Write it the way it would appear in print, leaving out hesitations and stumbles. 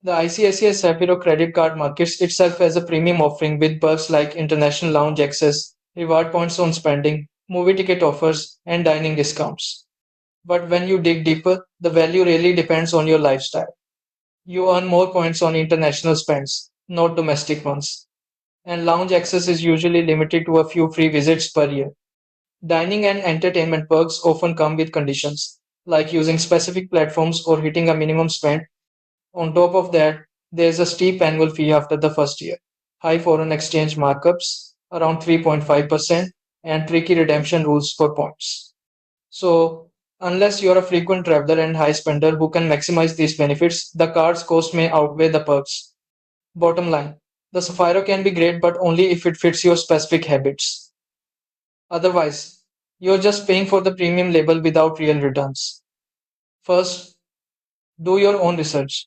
The ICICI Sapphiro Credit Card markets itself as a premium offering with perks like international lounge access, reward points on spending, movie ticket offers, and dining discounts. But when you dig deeper, the value really depends on your lifestyle. You earn more points on international spends, not domestic ones. And lounge access is usually limited to a few free visits per year. Dining and entertainment perks often come with conditions, like using specific platforms or hitting a minimum spend. On top of that, there's a steep annual fee after the first year, high foreign exchange markups, around 3.5%, and tricky redemption rules for points. So, unless you're a frequent traveler and high spender who can maximize these benefits, the card's cost may outweigh the perks. Bottom line, the Sapphiro can be great, but only if it fits your specific habits. Otherwise, you're just paying for the premium label without real returns. First, do your own research.